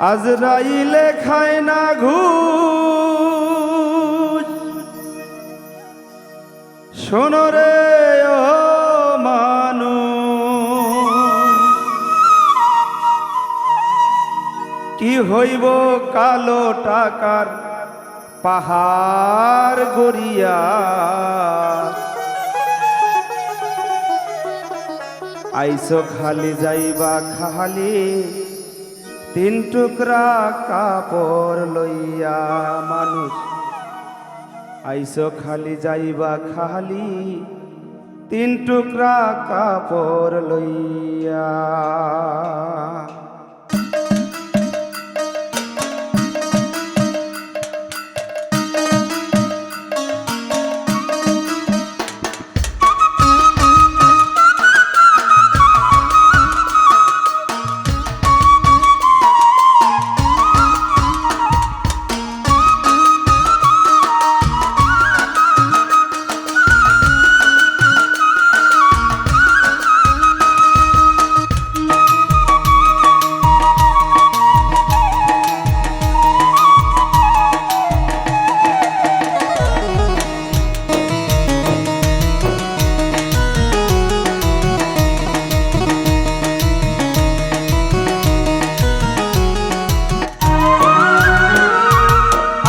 আজরাইলে খায় না ঘুষ, শোনো রে ও মানুষ, কি হইব কালো টাকার পাহাড় গড়িয়া, আইসো খালি যাইবা খালি তিন টুকরা কাপড় লইয়া। মানুষ আইসো খালি যাইবা খালি তিন টুকরা কাপড় লইয়া।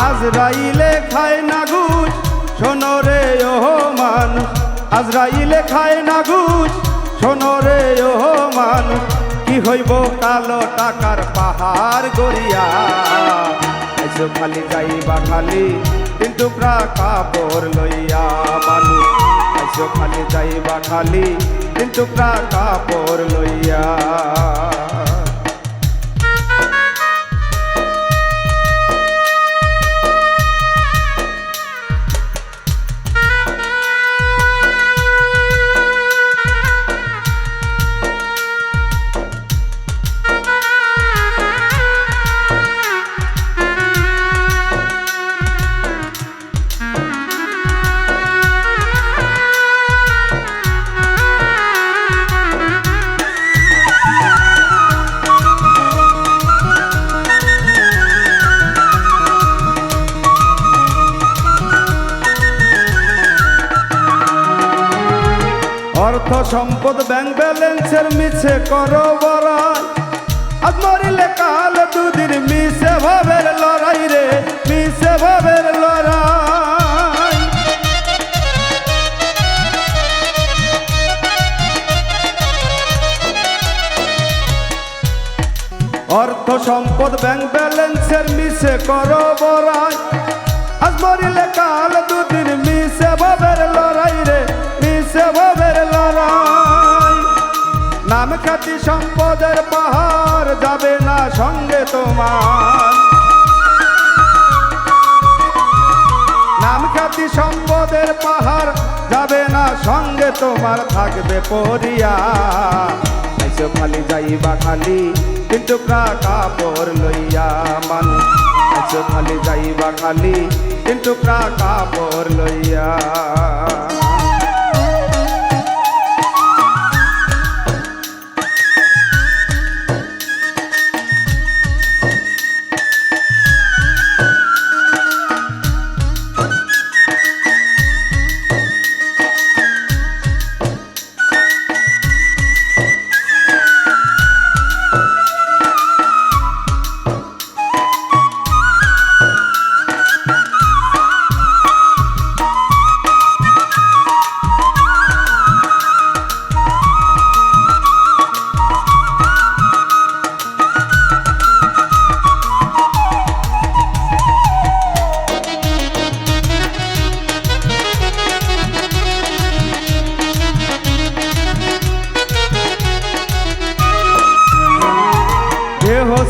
আজরাইলে খায় না ঘুষ, শোনো রে ও মানুষ, আজরাইলে খায় না ঘুষ, শোনো রে ও মানুষ, কি হইব কালো টাকার পাহাড় গড়িয়া, আইসো খালি যাইবা খালি তিন টুকরা কাপড় লইয়া। মানুষ আইসো খালি যাইবা খালি তিন টুকরা কাপড় লইয়া। অর্থ সম্পদ ব্যাংক ব্যালেন্সের মিছে করো বড়াই, আজ মরিলে কাল দুদিন মিছে ভাবের লড়াই রে, মিছে ভাবের লড়াই। অর্থ সম্পদ ব্যাংক ব্যালেন্সের মিছে করো বড়াই, আজ মরিলে কাল দুদিন মিছে ভাবের লড়াই রে, মিছে ভাবের লড়াই। নাম খ্যাতি সম্পদের পাহাড় যাবে না সঙ্গে তোমার, নাম খ্যাতি সম্পদের পাহাড় যাবে না সঙ্গে তোমার, থাকবে পরিয়া। আইসো খালি যাইবা খালি তিন টুকরা কাপড় লইয়া। মানুষ আইসো খালি যাইবা খালি তিন টুকরা কাপড় লইয়া।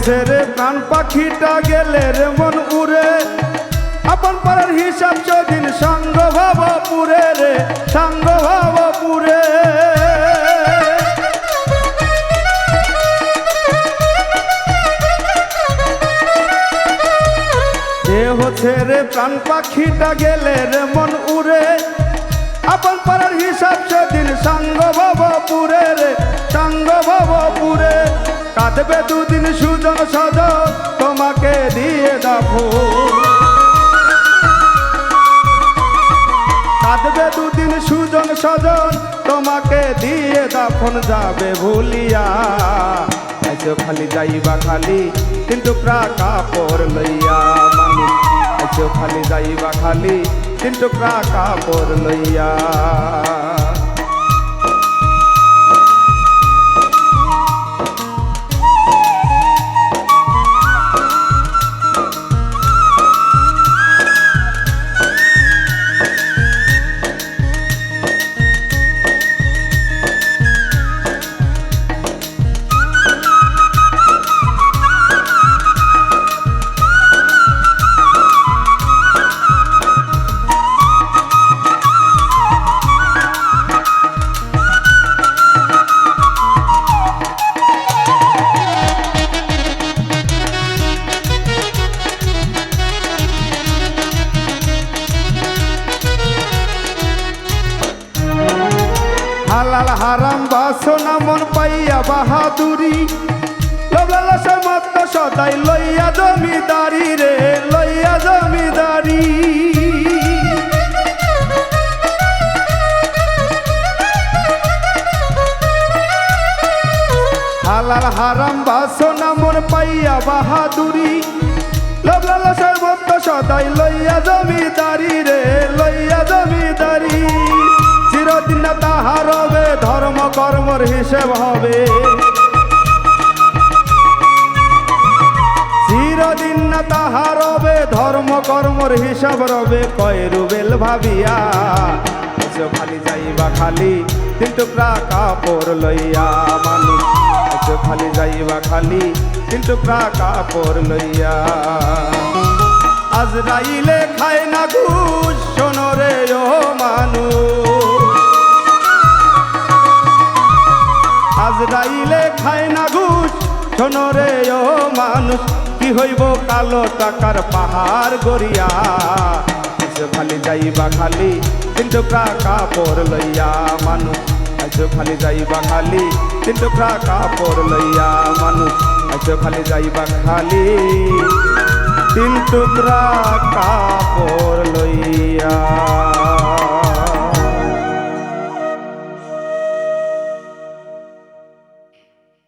ছেড়ে প্রাণ পাখিটা গেলে রে মন উড়ে, আপন পাড়ার হিসাব যদিন সঙ্গ ভাব পুরে রে, সঙ্গ ভাব পুরে। দেহ ছেড়ে প্রাণ পাখিটা গেলে রে মন উড়ে, আপন পাড়ার হিসাব সেদিন সঙ্গ ভাব পুরে রে, সঙ্গ ভাব পুরে। কাঁদবে দুদিন সুজন সজন তোমাকে দিয়ে দাফন, কাঁদবে দুদিন সুজন সজন তোমাকে দিয়ে দাফন, যাবে ভুলিয়া আইছো খালি যাইবা খালি কিন্তু কাপড় লইয়া মানুষ, আইছো খালি যাইবা খালি কিন্তু কাপড় লইয়া। হালাল হারাম বাসনা মন পাইয়া বাহাদুরি, লোভ লালসায় মত্ত সদাই লইয়া জমিদারি রে লইয়া জমিদারি। হালাল হারাম বাসনা মন পাইয়া বাহাদুরি, লোভ লালসায় মত্ত সদাই লইয়া জমিদারি রে লইয়া জমিদারি। চিরদিন না তাহার হবে ধর্ম কর্মর হিসেব হবে, চিরদিন না তাহার হবে ধর্ম কর্মর হিসাব রবে। কয় রুবেল ভাবিয়া আইছো খালি যাইবা খালি কিন্তু কাপড় লইয়া মানুষ, আইছো খালি যাইবা খালি কিন্তু কাপড় লইয়া। আজরাইলে খায় না ঘুষ শোনো রে ও মানুষ, আজরাইলে খায় না ঘুষ শোনো রে ও মানুষ, কি হইব কালো টাকার পাহাড় গড়িয়া, আইছো খালি যাইবা খালি কিন্তু কাপড় লইয়া মানুষ, আইছো খালি যাইবা খালি কিন্তু কাপড় লইয়া মানুষ, আইছো খালি যাইবা খালি তিন টুকরা কাপড় লইয়া।